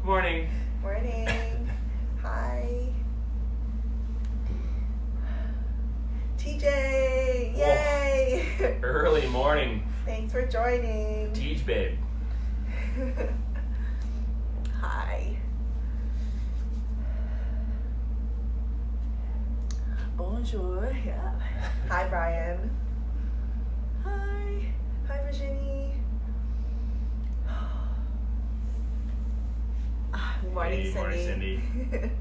Morning. Morning. Hi. TJ! Yay! Early morning. Thanks for joining. Teach, babe. Hi. Bonjour. Yeah. Hi, Brian. Hi. Hi, Virginie. Good morning, Hey, Cindy. morning, Cindy.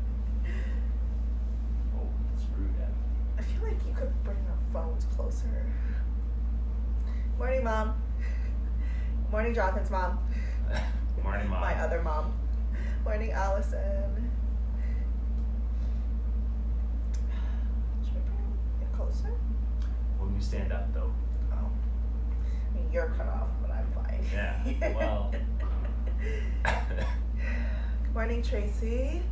Oh, it's rude, I feel like you could bring our phones closer. Morning, Mom. Morning, Jonathan's mom. Morning, Mom. My other mom. Morning, Allison. Should I bring it closer? When you stand up, though. Oh. I mean, you're cut off, but I'm fine. Yeah, well. Good morning, Tracy.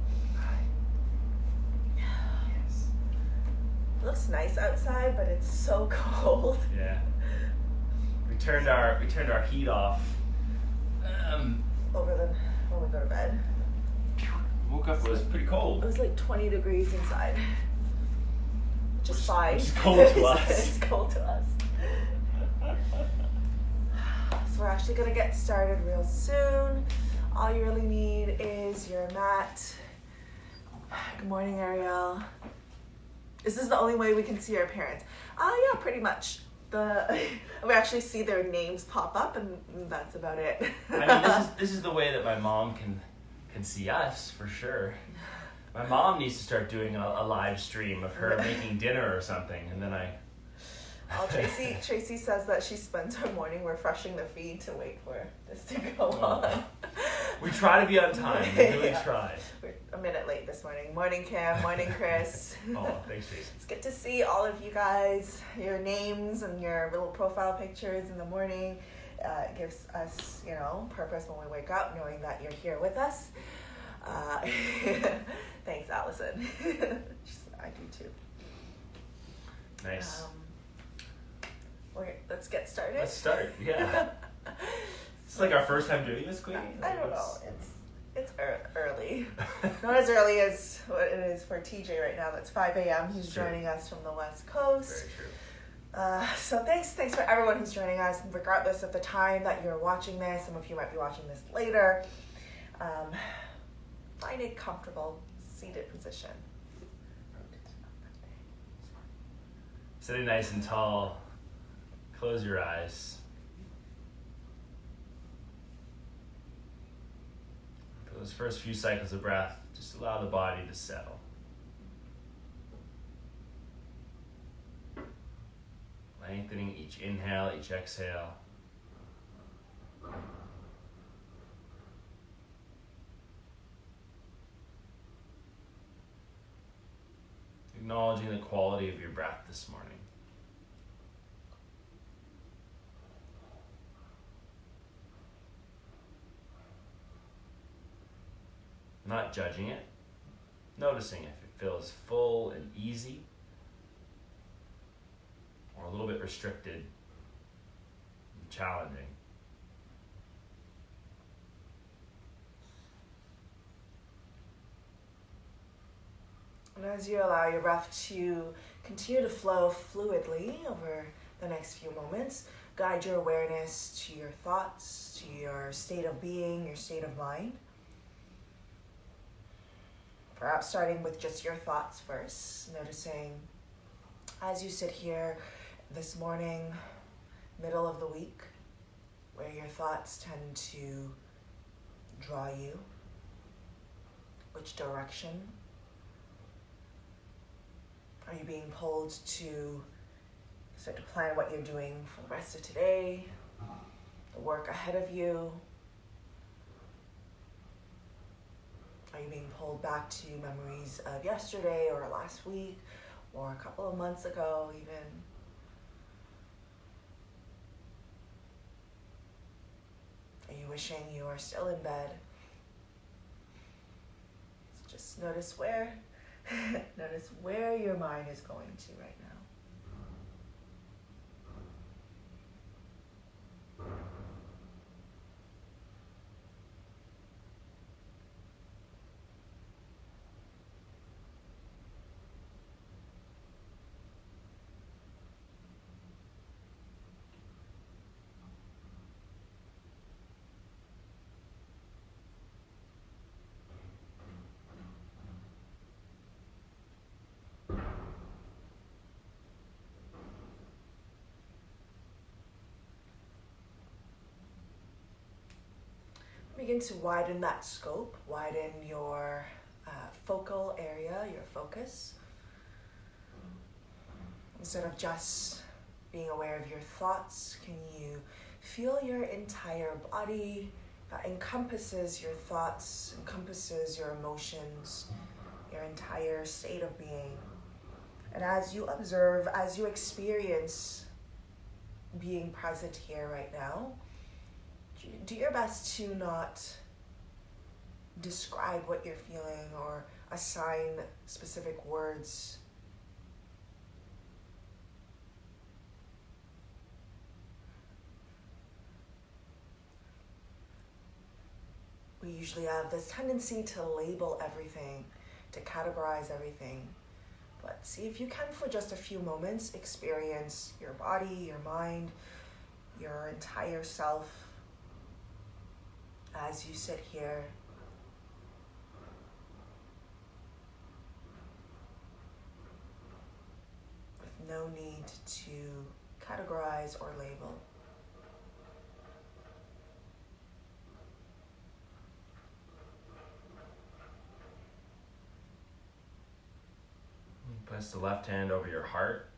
Yes. It looks nice outside, but it's so cold. Yeah. We turned our heat off. Over when we go to bed. Woke up, it was pretty It cold. was like 20 degrees inside. Which is fine. Which is cold to us. It's cold to us. So we're actually gonna get started real soon. All you really need is your mat. Good morning, Ariel. This is the only way we can see our parents. Yeah, pretty much. We actually see their names pop up, and that's about it. I mean, this is the way that my mom can see us, for sure. My mom needs to start doing a live stream of her making dinner or something, and then I... Well, Tracy says that she spends her morning refreshing the feed to wait for this to go on. We try to be on time. We really try. We're a minute late this morning. Morning, Cam. Morning, Chris. Oh, thanks, Jason. It's good to see all of you guys, your names and your little profile pictures in the morning. It gives us, purpose when we wake up, knowing that you're here with us. Thanks, Allison. I do too. Nice. Let's get started. Let's start, yeah. It's like our first time doing this, Queen. I don't know. It's early. Not as early as what it is for TJ right now. That's 5 a.m. He's joining us from the West Coast. Very true. So thanks for everyone who's joining us, regardless of the time that you're watching this. Some of you might be watching this later. Find a comfortable seated position. Sitting nice and tall. Close your eyes. For those first few cycles of breath, just allow the body to settle. Lengthening each inhale, each exhale. Acknowledging the quality of your breath this morning. Not judging it, noticing if it feels full and easy or a little bit restricted and challenging. And as you allow your breath to continue to flow fluidly over the next few moments, guide your awareness to your thoughts, to your state of being, your state of mind. Perhaps starting with just your thoughts first, noticing as you sit here this morning, middle of the week, where your thoughts tend to draw you, which direction. Are you being pulled to start to plan what you're doing for the rest of today, the work ahead of you? Are you being pulled back to memories of yesterday or last week or a couple of months ago even? Are you wishing you are still in bed? So just notice where your mind is going to right now. Begin to widen that scope, widen your focal area, your focus. Instead of just being aware of your thoughts, can you feel your entire body that encompasses your thoughts, encompasses your emotions, your entire state of being. And as you observe, as you experience being present here right now, do your best to not describe what you're feeling or assign specific words. We usually have this tendency to label everything, to categorize everything. But see if you can, for just a few moments, experience your body, your mind, your entire self as you sit here. With no need to categorize or label. Place the left hand over your heart,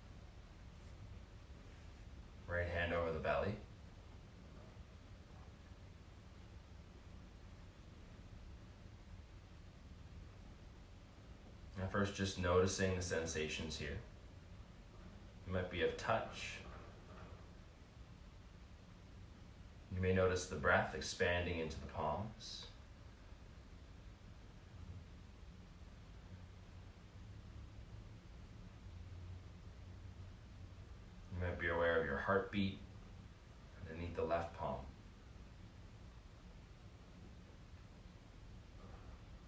right hand over the belly. Now first, just noticing the sensations here. It might be of touch. You may notice the breath expanding into the palms. You might be aware of your heartbeat underneath the left palm.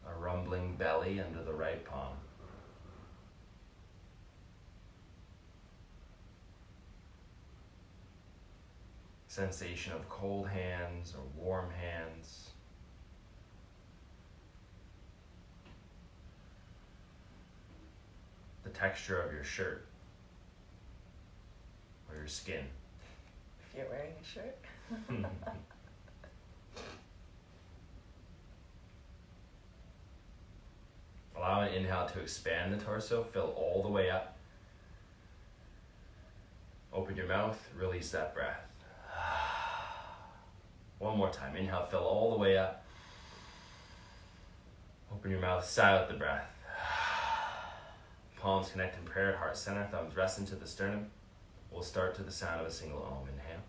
A rumbling belly under the right palm. Sensation of cold hands or warm hands. The texture of your shirt. Your skin. If you're wearing a shirt. Allow an inhale to expand the torso, fill all the way up. Open your mouth, release that breath. One more time, inhale, fill all the way up. Open your mouth, sigh out the breath. Palms connect in prayer, heart center, thumbs rest into the sternum. We'll start to the sound of a single Om. Inhale.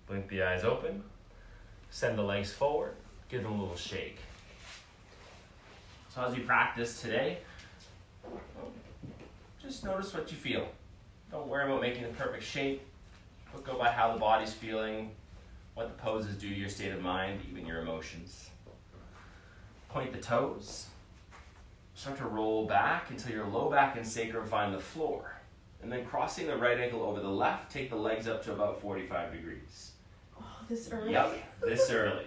Blink the eyes open. Send the legs forward. Give them a little shake. So as you practice today, just notice what you feel. Don't worry about making the perfect shape, but go by how the body's feeling, what the poses do to your state of mind, even your emotions. Point the toes. Start to roll back until your low back and sacrum find the floor. And then crossing the right ankle over the left, take the legs up to about 45 degrees. Oh, this early? Yep, this early.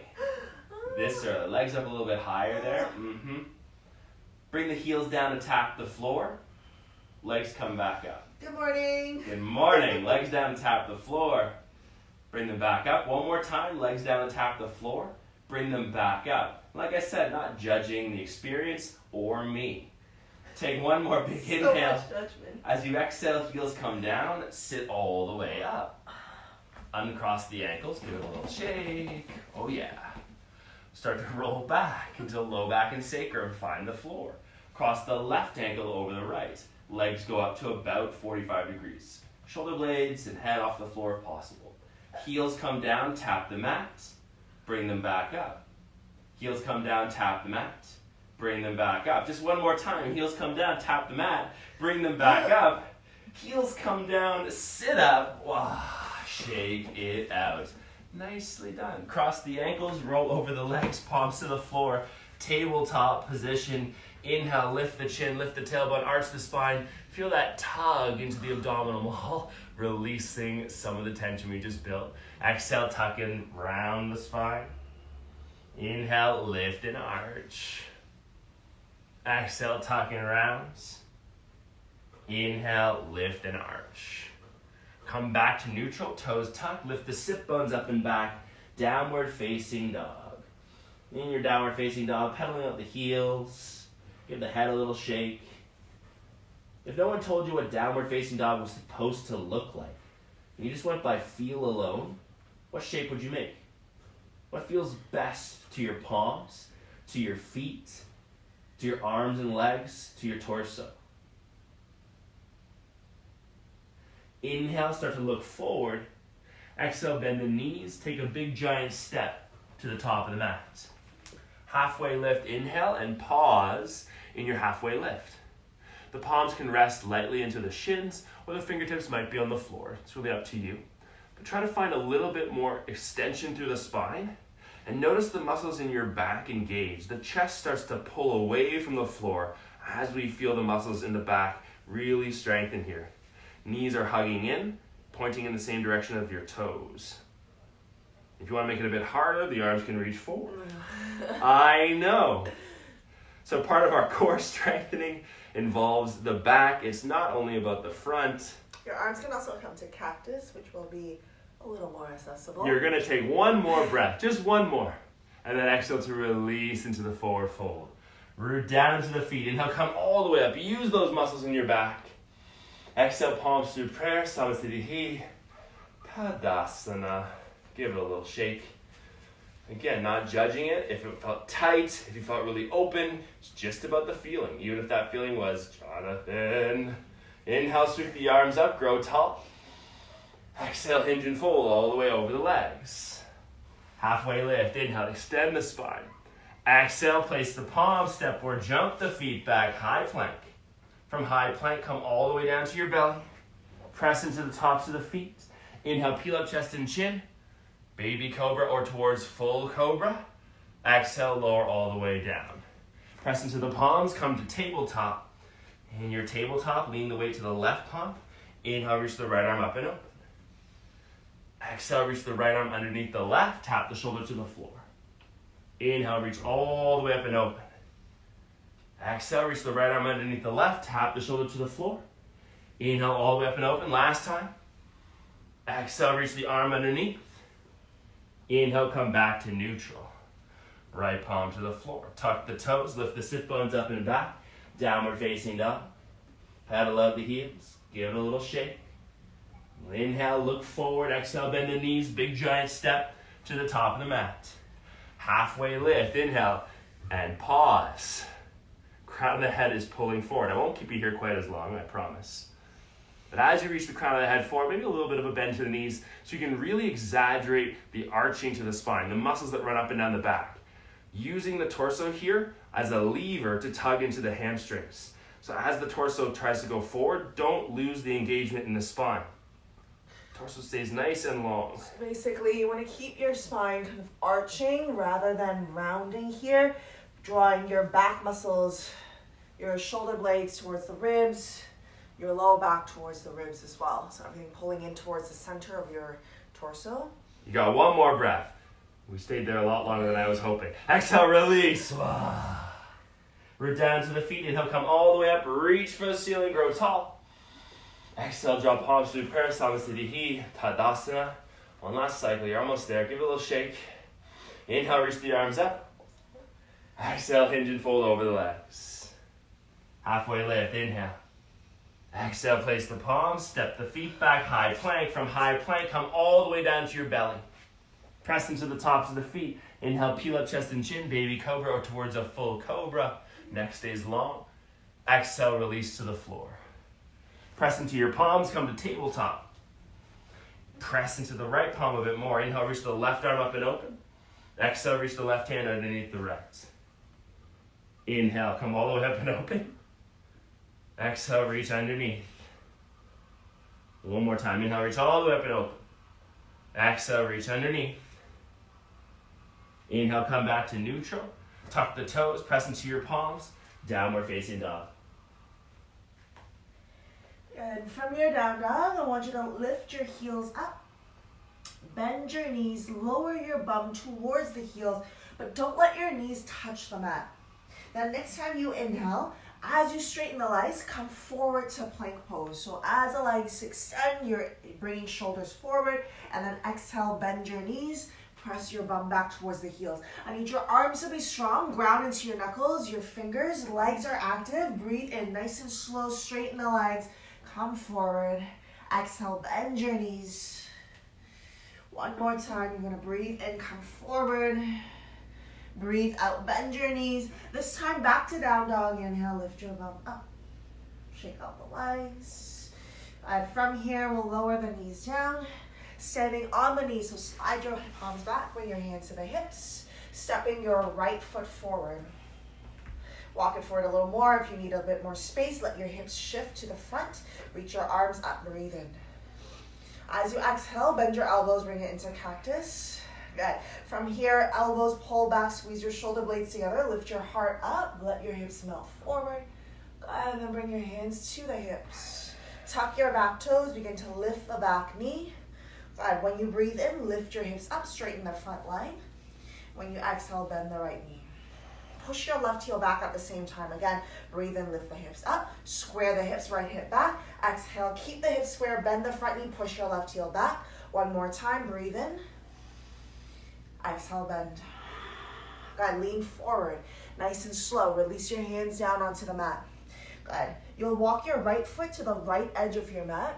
This early. Legs up a little bit higher there. Bring the heels down to tap the floor. Legs come back up. Good morning. Good morning. Legs down and tap the floor. Bring them back up. One more time. Legs down and tap the floor. Bring them back up. Like I said, not judging the experience or me. Take one more big inhale. Much judgment. As you exhale, heels come down. Sit all the way up. Uncross the ankles. Give it a little shake. Oh yeah. Start to roll back until low back and sacrum find the floor. Cross the left ankle over the right. Legs go up to about 45 degrees. Shoulder blades and head off the floor if possible. Heels come down, tap the mat. Bring them back up. Heels come down, tap the mat. Bring them back up. Just one more time. Heels come down, tap the mat. Bring them back up. Heels come down, sit up. Wow, shake it out. Nicely done. Cross the ankles, roll over the legs, palms to the floor. Tabletop position. Inhale, lift the chin, lift the tailbone, arch the spine. Feel that tug into the abdominal wall, releasing some of the tension we just built. Exhale, tuck in, round the spine. Inhale, lift and arch. Exhale, tuck and rounds. Inhale, lift and arch. Come back to neutral, toes tucked, lift the sit bones up and back, downward facing dog. In your downward facing dog, pedaling out the heels, give the head a little shake. If no one told you what downward facing dog was supposed to look like, and you just went by feel alone, what shape would you make? What feels best to your palms, to your feet, to your arms and legs, to your torso? Inhale, start to look forward. Exhale, bend the knees. Take a big giant step to the top of the mat. Halfway lift, inhale, and pause in your halfway lift. The palms can rest lightly into the shins, or the fingertips might be on the floor. It's really up to you. But try to find a little bit more extension through the spine. And notice the muscles in your back engage. The chest starts to pull away from the floor as we feel the muscles in the back really strengthen here. Knees are hugging in, pointing in the same direction of your toes. If you want to make it a bit harder, the arms can reach forward. I know. So part of our core strengthening involves the back. It's not only about the front. Your arms can also come to cactus, which will be a little more accessible. You're going to take one more breath, just one more. And then exhale to release into the forward fold. Root down into the feet. Inhale, come all the way up. Use those muscles in your back. Exhale, palms through prayer, Samasthiti, Tadasana. Give it a little shake. Again, not judging it. If it felt tight, if you felt really open, it's just about the feeling. Even if that feeling was, Jonathan. Inhale, sweep the arms up, grow tall. Exhale, hinge and fold all the way over the legs. Halfway lift. Inhale, extend the spine. Exhale, place the palms, step or jump the feet back, high plank. From high plank, come all the way down to your belly. Press into the tops of the feet. Inhale, peel up chest and chin. Baby cobra or towards full cobra. Exhale, lower all the way down. Press into the palms, come to tabletop. In your tabletop, lean the weight to the left palm. Inhale, reach the right arm up and open. Exhale, reach the right arm underneath the left. Tap the shoulder to the floor. Inhale, reach all the way up and open. Exhale, reach the right arm underneath the left. Tap the shoulder to the floor. Inhale, all the way up and open. Last time. Exhale, reach the arm underneath. Inhale, come back to neutral. Right palm to the floor. Tuck the toes, lift the sit bones up and back. Downward facing dog. Pedal out the heels. Give it a little shake. Inhale, look forward. Exhale, bend the knees. Big giant step to the top of the mat. Halfway lift. Inhale and pause. Crown of the head is pulling forward. I won't keep you here quite as long, I promise. But as you reach the crown of the head forward, maybe a little bit of a bend to the knees so you can really exaggerate the arching to the spine, the muscles that run up and down the back. Using the torso here as a lever to tug into the hamstrings. So as the torso tries to go forward, don't lose the engagement in the spine. Torso stays nice and long. So basically, you want to keep your spine kind of arching rather than rounding here, drawing your back muscles, your shoulder blades towards the ribs, your lower back towards the ribs as well. So everything pulling in towards the center of your torso. You got one more breath. We stayed there a lot longer than I was hoping. Exhale, release. Root down to the feet. Inhale, come all the way up. Reach for the ceiling, grow tall. Exhale, draw palms through prayer, Samasthiti, Tadasana. One last cycle, you're almost there. Give it a little shake. Inhale, reach the arms up. Exhale, hinge and fold over the legs. Halfway lift, inhale. Exhale, place the palms, step the feet back, high plank. From high plank, come all the way down to your belly. Press into the tops of the feet. Inhale, peel up chest and chin, baby cobra or towards a full cobra. Neck stays long. Exhale, release to the floor. Press into your palms, come to tabletop. Press into the right palm a bit more. Inhale, reach the left arm up and open. Exhale, reach the left hand underneath the right. Inhale, come all the way up and open. Exhale, reach underneath. One more time. Inhale, reach all the way up and open. Exhale, reach underneath. Inhale, come back to neutral. Tuck the toes, press into your palms. Downward facing dog. And from your down dog, I want you to lift your heels up. Bend your knees, lower your bum towards the heels. but don't let your knees touch the mat. Then next time you inhale, as you straighten the legs, come forward to plank pose. So as the legs extend, you're bringing shoulders forward, and then exhale, bend your knees, press your bum back towards the heels. I need your arms to be strong, ground into your knuckles, your fingers, legs are active. Breathe in, nice and slow, straighten the legs, come forward. Exhale, bend your knees. One more time, you're gonna breathe in, come forward. Breathe out, bend your knees. This time back to down dog. Inhale, lift your bum up. Shake out the legs. And from here, we'll lower the knees down. Standing on the knees, so slide your palms back, bring your hands to the hips. Stepping your right foot forward. Walk it forward a little more. If you need a bit more space, let your hips shift to the front. Reach your arms up, breathe in. As you exhale, bend your elbows, bring it into cactus. Good. From here, elbows pull back, squeeze your shoulder blades together, lift your heart up, let your hips melt forward. Good, and then bring your hands to the hips. Tuck your back toes, begin to lift the back knee. Good. When you breathe in, lift your hips up, straighten the front line. When you exhale, bend the right knee. Push your left heel back at the same time. Again, breathe in, lift the hips up, square the hips, right hip back. Exhale, keep the hips square, bend the front knee, push your left heel back. One more time, breathe in. Exhale, bend. Good, lean forward, nice and slow. Release your hands down onto the mat. Good. You'll walk your right foot to the right edge of your mat.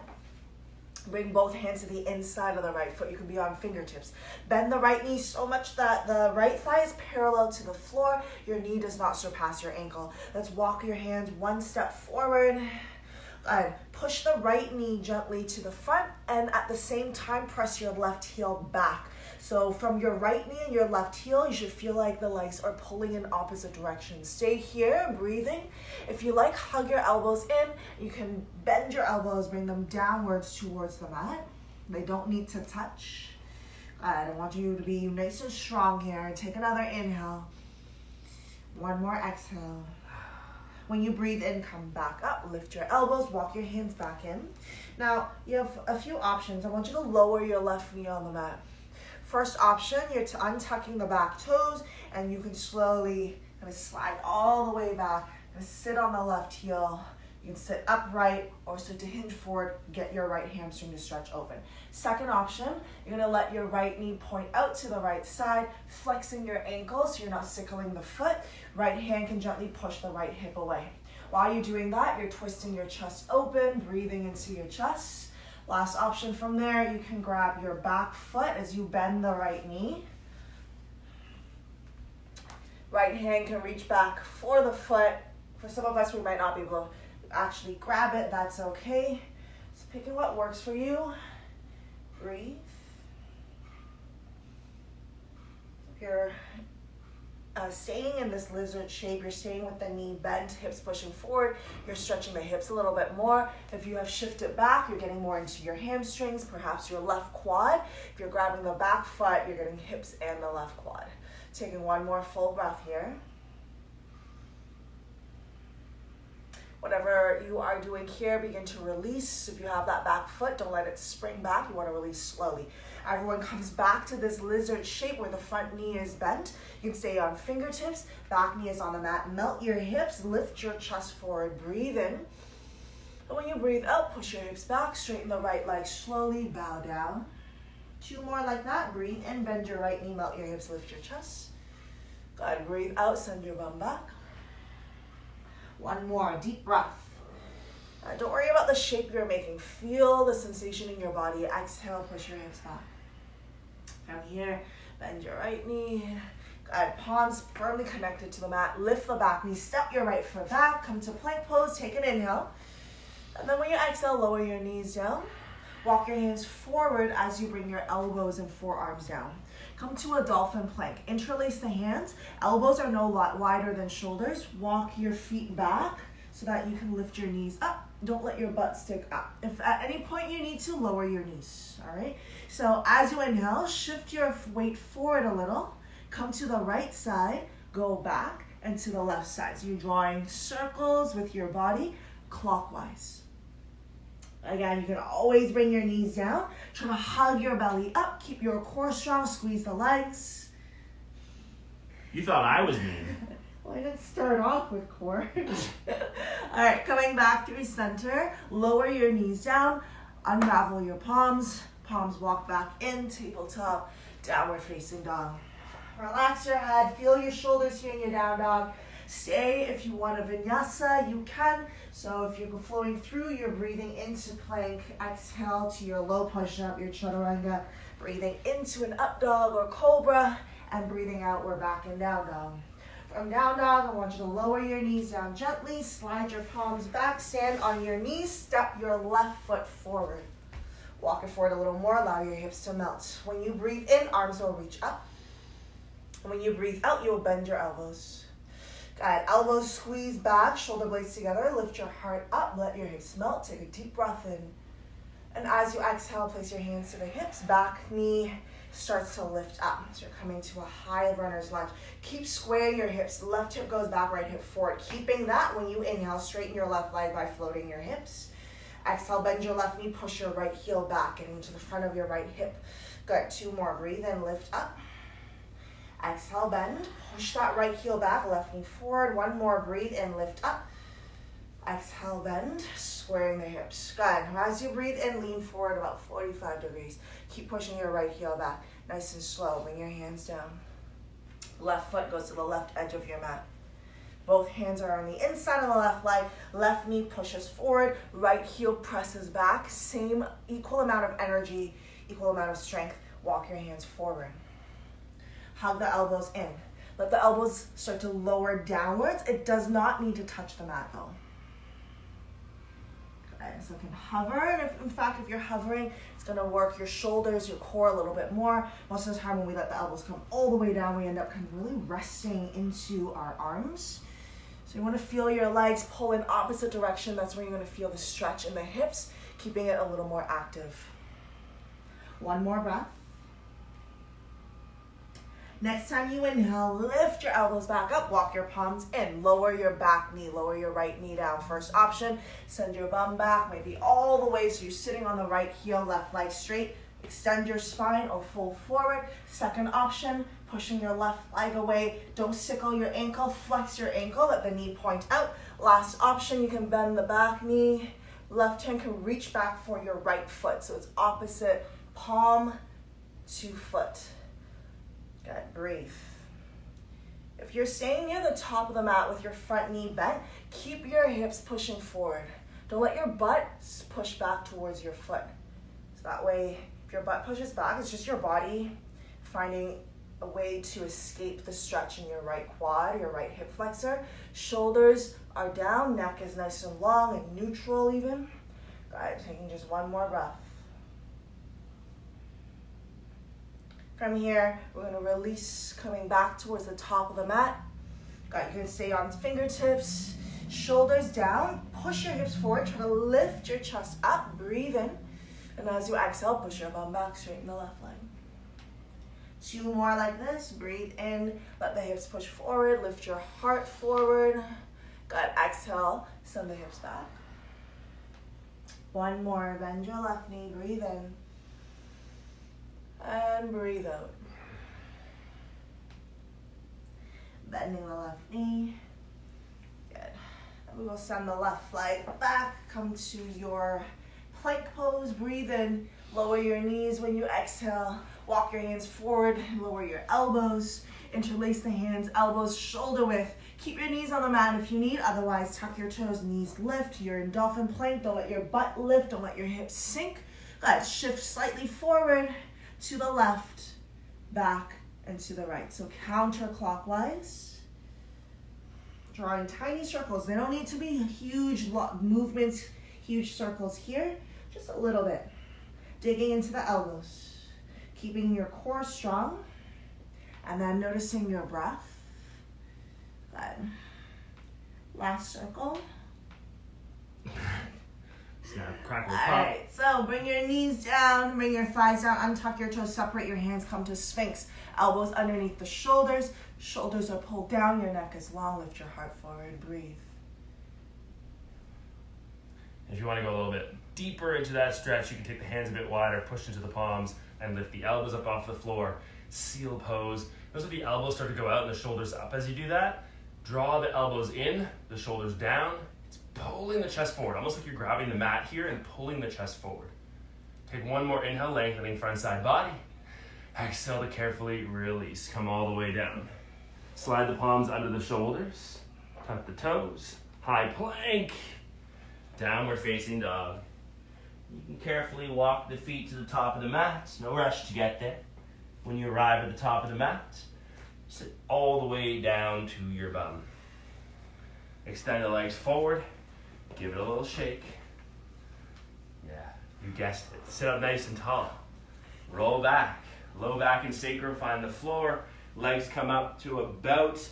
Bring both hands to the inside of the right foot. You can be on fingertips. Bend the right knee so much that the right thigh is parallel to the floor. Your knee does not surpass your ankle. Let's walk your hands one step forward. Good. Push the right knee gently to the front, and at the same time, press your left heel back. So from your right knee and your left heel, you should feel like the legs are pulling in opposite directions. Stay here, breathing. If you like, hug your elbows in. You can bend your elbows, bring them downwards towards the mat. They don't need to touch. I want you to be nice and strong here. Take another inhale. One more exhale. When you breathe in, come back up, lift your elbows, walk your hands back in. Now, you have a few options. I want you to lower your left knee on the mat. First option, you're untucking the back toes, and you can slowly kind of slide all the way back and sit on the left heel. You can sit upright or sit to hinge forward, get your right hamstring to stretch open. Second option, you're gonna let your right knee point out to the right side, flexing your ankle so you're not sickling the foot. Right hand can gently push the right hip away. While you're doing that, you're twisting your chest open, breathing into your chest. Last option from there, you can grab your back foot as you bend the right knee. Right hand can reach back for the foot. For some of us, we might not be able to actually grab it. That's okay. So picking what works for you. Breathe. If you're staying in this lizard shape, you're staying with the knee bent, hips pushing forward, you're stretching the hips a little bit more. If you have shifted back, you're getting more into your hamstrings, perhaps your left quad. If you're grabbing the back foot, you're getting hips and the left quad. Taking one more full breath here. Whatever you are doing here, begin to release. If you have that back foot, don't let it spring back. You want to release slowly. Everyone comes back to this lizard shape where the front knee is bent. You can stay on fingertips. Back knee is on the mat. Melt your hips. Lift your chest forward. Breathe in. And when you breathe out, push your hips back. Straighten the right leg slowly. Bow down. Two more like that. Breathe in. Bend your right knee. Melt your hips. Lift your chest. Go ahead. Breathe out. Send your bum back. One more. Deep breath. Don't worry about the shape you're making. Feel the sensation in your body. Exhale. Push your hips back. From here, bend your right knee. Good. Palms firmly connected to the mat. Lift the back knee. Step your right foot back. Come to plank pose. Take an inhale. And then when you exhale, lower your knees down. Walk your hands forward as you bring your elbows and forearms down. Come to a dolphin plank. Interlace the hands. Elbows are no lot wider than shoulders. Walk your feet back so that you can lift your knees up. Don't let your butt stick up. If at any point you need to, lower your knees, all right? So as you inhale, shift your weight forward a little. Come to the right side, go back, and to the left side. So you're drawing circles with your body clockwise. Again, you can always bring your knees down. Try to hug your belly up. Keep your core strong. Squeeze the legs. You thought I was mean. Well, I didn't start off with core. All right, coming back through center. Lower your knees down. Unravel your palms. Palms walk back in, tabletop, downward facing dog. Relax your head. Feel your shoulders here in your down dog. Stay if you want a vinyasa, you can. So if you're flowing through, you're breathing into plank. Exhale to your low push-up, your chaturanga. Breathing into an up dog or cobra. And breathing out, we're back in down dog. From down dog, I want you to lower your knees down gently. Slide your palms back. Stand on your knees. Step your left foot forward. Walk it forward a little more. Allow your hips to melt. When you breathe in, arms will reach up. When you breathe out, you'll bend your elbows. Good. Elbows squeeze back, shoulder blades together. Lift your heart up, let your hips melt. Take a deep breath in. And as you exhale, place your hands to the hips. Back knee starts to lift up. So you're coming to a high runner's lunge. Keep squaring your hips. Left hip goes back, right hip forward. Keeping that when you inhale, straighten your left leg by floating your hips. Exhale, bend your left knee, push your right heel back, getting to the front of your right hip. Good. 2 more. Breathe in, lift up. Exhale, bend. Push that right heel back, left knee forward. 1 more, breathe in, lift up. Exhale, bend, squaring the hips. Good. As you breathe in, lean forward about 45 degrees. Keep pushing your right heel back. Nice and slow. Bring your hands down. Left foot goes to the left edge of your mat. Both hands are on the inside of the left leg. Left knee pushes forward. Right heel presses back. Same equal amount of energy, equal amount of strength. Walk your hands forward. Hug the elbows in. Let the elbows start to lower downwards. It does not need to touch the mat though. Okay, so you can hover, and if you're hovering, it's gonna work your shoulders, your core a little bit more. Most of the time when we let the elbows come all the way down, we end up kind of really resting into our arms. So you wanna feel your legs pull in opposite direction. That's where you're gonna feel the stretch in the hips, keeping it a little more active. 1 more breath. Next time you inhale, lift your elbows back up, walk your palms in, lower your back knee, lower your right knee down. First option, send your bum back, maybe all the way so you're sitting on the right heel, left leg straight. Extend your spine or fold forward. Second option, pushing your left leg away. Don't sickle your ankle, flex your ankle, let the knee point out. Last option, you can bend the back knee. Left hand can reach back for your right foot, so it's opposite palm to foot. Good, breathe. If you're staying near the top of the mat with your front knee bent, keep your hips pushing forward. Don't let your butt push back towards your foot. So that way, if your butt pushes back, it's just your body finding a way to escape the stretch in your right quad, your right hip flexor. Shoulders are down, neck is nice and long and neutral even. Good, taking just 1 more breath. From here, we're gonna release, coming back towards the top of the mat. Good, you can stay on fingertips, shoulders down, push your hips forward, try to lift your chest up, breathe in. And as you exhale, push your bum back, straighten the left leg. 2 more like this, breathe in, let the hips push forward, lift your heart forward. Good, exhale, send the hips back. 1 more, bend your left knee, breathe in. And breathe out. Bending the left knee. Good. And we will send the left leg back. Come to your plank pose. Breathe in. Lower your knees when you exhale. Walk your hands forward. Lower your elbows. Interlace the hands, elbows, shoulder width. Keep your knees on the mat if you need. Otherwise, tuck your toes, knees lift. You're in dolphin plank. Don't let your butt lift. Don't let your hips sink. Good. Shift slightly forward. To the left, back, and to the right. So counterclockwise. Drawing tiny circles. They don't need to be huge movements, huge circles here. Just a little bit. Digging into the elbows. Keeping your core strong. And then noticing your breath. Good. Last circle. Snap, crackle, pop. All right, so bring your knees down, bring your thighs down, untuck your toes, separate your hands, come to Sphinx. Elbows underneath the shoulders. Shoulders are pulled down, your neck is long. Lift your heart forward, breathe. If you want to go a little bit deeper into that stretch, you can take the hands a bit wider, push into the palms, and lift the elbows up off the floor. Seal pose. Notice if the elbows start to go out and the shoulders up as you do that. Draw the elbows in, the shoulders down. It's pulling the chest forward, almost like you're grabbing the mat here and pulling the chest forward. Take one more inhale, lengthening front side body. Exhale to carefully release. Come all the way down. Slide the palms under the shoulders. Tuck the toes. High plank. Downward facing dog. You can carefully walk the feet to the top of the mat. No rush to get there. When you arrive at the top of the mat, sit all the way down to your bum. Extend the legs forward. Give it a little shake. Yeah, you guessed it. Sit up nice and tall. Roll back. Low back and sacrum find the floor. Legs come up to about,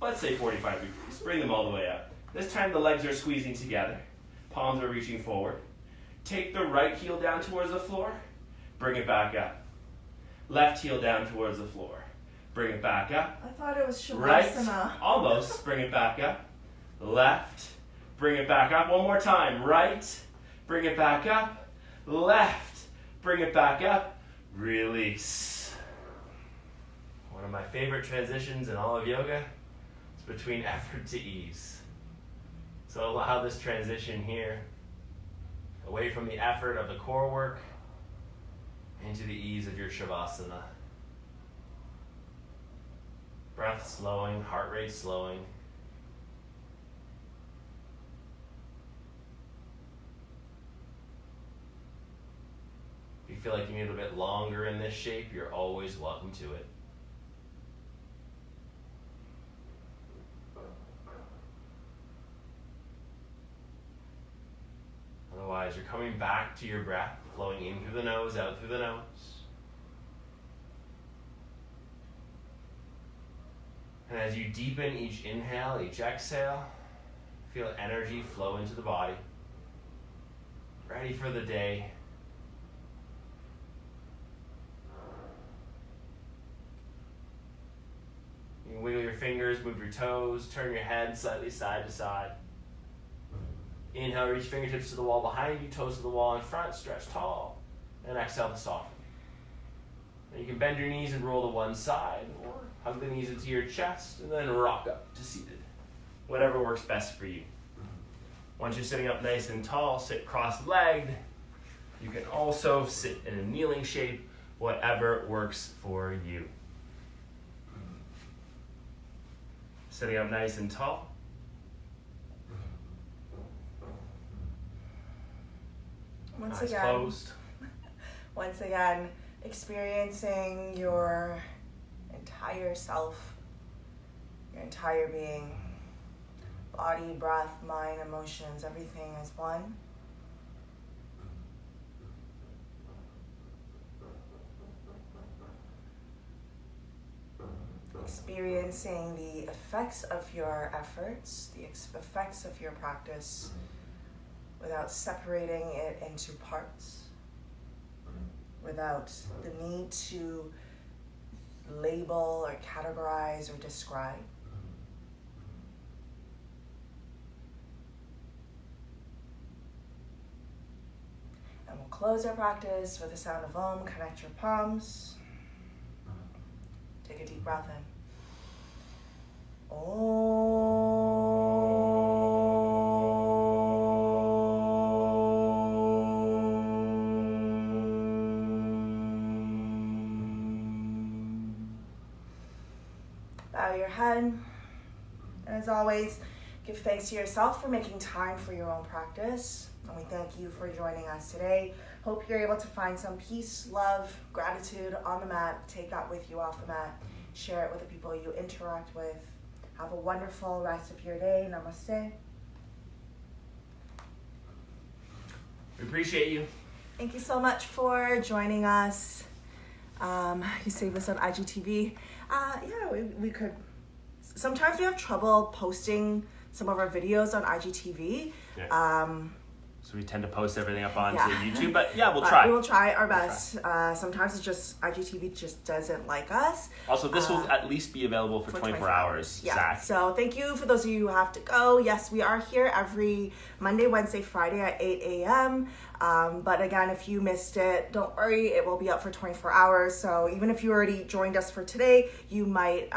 let's say 45 degrees. Bring them all the way up. This time the legs are squeezing together. Palms are reaching forward. Take the right heel down towards the floor. Bring it back up. Left heel down towards the floor. Bring it back up. I thought it was Shavasana. Right, almost. Bring it back up. Left, bring it back up. One more time. Right, bring it back up. Left, bring it back up. Release. One of my favorite transitions in all of yoga is between effort to ease. So allow this transition here, away from the effort of the core work, into the ease of your Shavasana. Breath slowing, heart rate slowing. If you feel like you need a bit longer in this shape, you're always welcome to it. Otherwise, you're coming back to your breath, flowing in through the nose, out through the nose. And as you deepen each inhale, each exhale, feel energy flow into the body. Ready for the day. You can wiggle your fingers, move your toes, turn your head slightly side to side. Inhale, reach fingertips to the wall behind you, toes to the wall in front, stretch tall. And exhale to soften. And you can bend your knees and roll to one side, or hug the knees into your chest, and then rock up to seated. Whatever works best for you. Once you're sitting up nice and tall, sit cross-legged. You can also sit in a kneeling shape, whatever works for you. Sitting up nice and tall. Eyes closed. Once again, experiencing your entire self, your entire being, body, breath, mind, emotions, everything is one. Experiencing the effects of your efforts, the effects of your practice, without separating it into parts, without the need to label or categorize or describe. And we'll close our practice with the sound of Om. Connect your palms. Take a deep breath in. Bow your head. And as always, give thanks to yourself for making time for your own practice. And we thank you for joining us today. Hope you're able to find some peace, love, gratitude on the mat. Take that with you off the mat. Share it with the people you interact with. Have a wonderful rest of your day. Namaste. We appreciate you. Thank you so much for joining us. You save this on IGTV. We could. Sometimes we have trouble posting some of our videos on IGTV. Yeah. So we tend to post everything up onto Yeah. YouTube, but yeah, we'll But try. We will try our best. Sometimes it's just IGTV just doesn't like us. Also, this will at least be available for 24 hours, Yeah. Zach. So thank you for those of you who have to go. Yes, we are here every Monday, Wednesday, Friday at 8 a.m. But again, if you missed it, don't worry. It will be up for 24 hours. So even if you already joined us for today, you might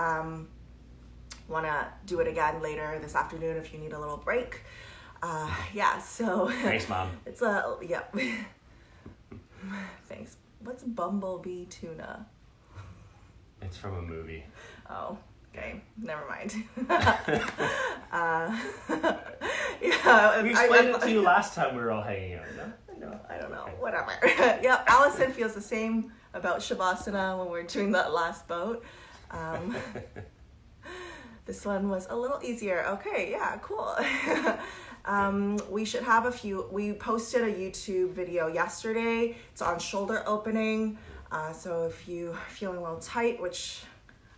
want to do it again later this afternoon if you need a little break. Yeah, so Thanks, Mom. it's yeah. Thanks. What's bumblebee tuna? It's from a movie. Oh, okay. Never mind. Yeah, We explained it to you last time we were all hanging out, no? I don't know. Whatever. Yeah, Allison feels the same about Shavasana when we were doing that last boat. This one was a little easier. Okay, yeah, cool. We should have we posted a YouTube video yesterday. It's on shoulder opening. So if you're feeling a little tight, which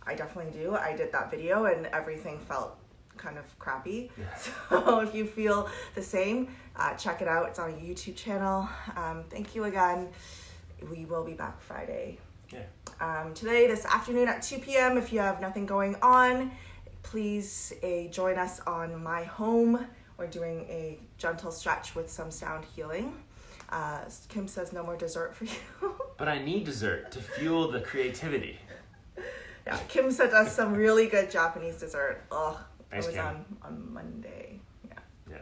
I definitely do, I did that video and everything felt kind of crappy. Yeah. So if you feel the same, check it out. It's on a YouTube channel. Thank you again. We will be back Friday. Yeah. Today, this afternoon at 2 p.m. If you have nothing going on, please join us on my home. We're doing a gentle stretch with some sound healing. Kim says no more dessert for you. But I need dessert to fuel the creativity. Yeah, Kim sent us some really good Japanese dessert. Ugh, Thanks, it was Kim. on Monday. Yeah, Yeah,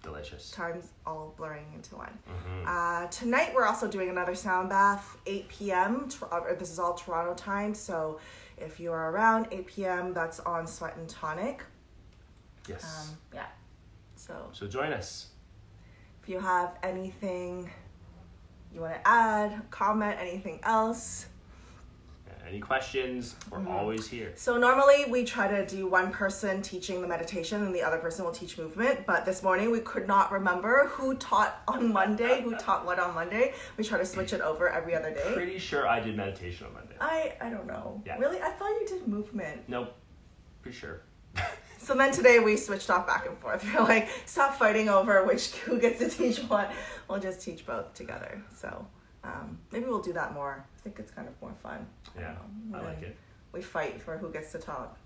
delicious. time's all blurring into one. Mm-hmm. Tonight we're also doing another sound bath, 8 p.m. This is all Toronto time, so if you are around 8 p.m., that's on Sweat and Tonic. Yes. Yeah. So Join us. if you have anything you want to add, comment, anything else. Any questions? We're always here. So normally we try to do one person teaching the meditation and the other person will teach movement. But this morning we could not remember who taught on Monday, who taught what on Monday. We try to switch it over every other day. Pretty sure I did meditation on Monday. I don't know. Yeah. Really? I thought you did movement. Nope. Pretty sure. So then today we switched off back and forth. We're like, stop fighting over who gets to teach what. We'll just teach both together. So maybe we'll do that more. I think it's kind of more fun. Yeah, don't know. I like it. We fight for who gets to talk.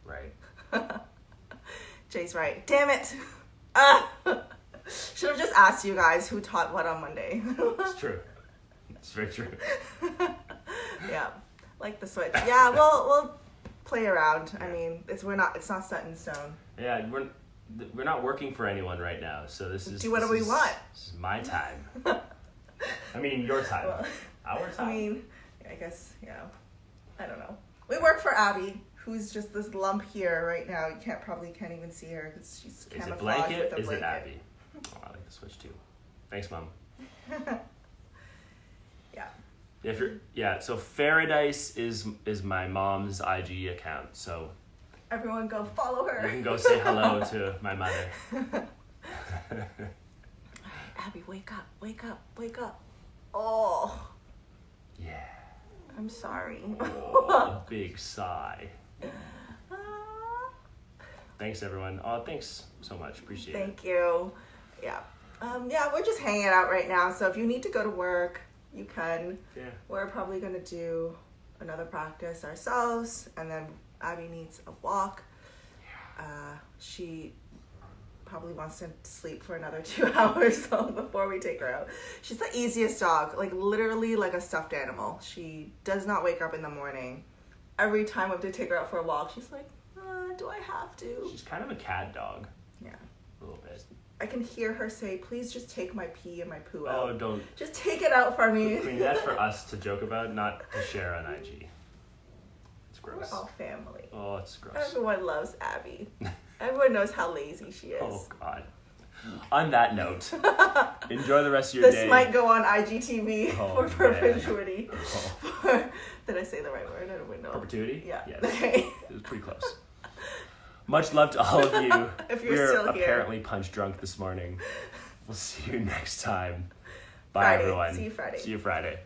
Right. Jay's right. Damn it. Ah! Should have just asked you guys who taught what on Monday. It's true. It's very true. Yeah, like the switch. Yeah, we'll play around. I mean, it's not set in stone. Yeah, we're not working for anyone right now, so this is Do whatever we want. This is my time. I mean, your time. Well, Our time. I mean, I guess, I don't know. We work for Abby, who's just this lump here right now. You can't even see her because she's is camouflaged it blanket? with a Is blanket. it Abby? Oh, I like the switch too. Thanks, Mom. Yeah. So Faradice is my mom's IG account, so Everyone go follow her. you can go say hello to my mother. Abby, wake up, wake up, wake up. Oh, Yeah. I'm sorry. Oh, big sigh. Ah. Thanks, everyone. Oh, thanks so much. Appreciate it. Thank you. Yeah. We're just hanging out right now. So if you need to go to work, you can. Yeah. We're probably going to do another practice ourselves. And then Abby needs a walk. She probably wants to sleep for another 2 hours before we take her out. She's the easiest dog, like literally like a stuffed animal. She does not wake up in the morning. Every time we have to take her out for a walk, she's like, do I have to? She's kind of a cat dog, Yeah. a little bit. I can hear her say, please just take my pee and my poo out. Oh, don't. Just take it out for me. I mean, that's for us to joke about, not to share on IG. It's We're gross. all family. Oh, it's gross. Everyone loves Abby. Everyone knows how lazy she is. Oh, God. On that note, enjoy the rest of your This day. might go on IGTV Oh, for man. perpetuity. Oh. Did I say the right word? I don't know. Perpetuity? Yeah. Yes. Okay. It was pretty close. Much love to all of you. If you're We're still here. apparently punch drunk this morning. We'll see you next time. Bye, Friday. everyone. See you Friday. See you Friday.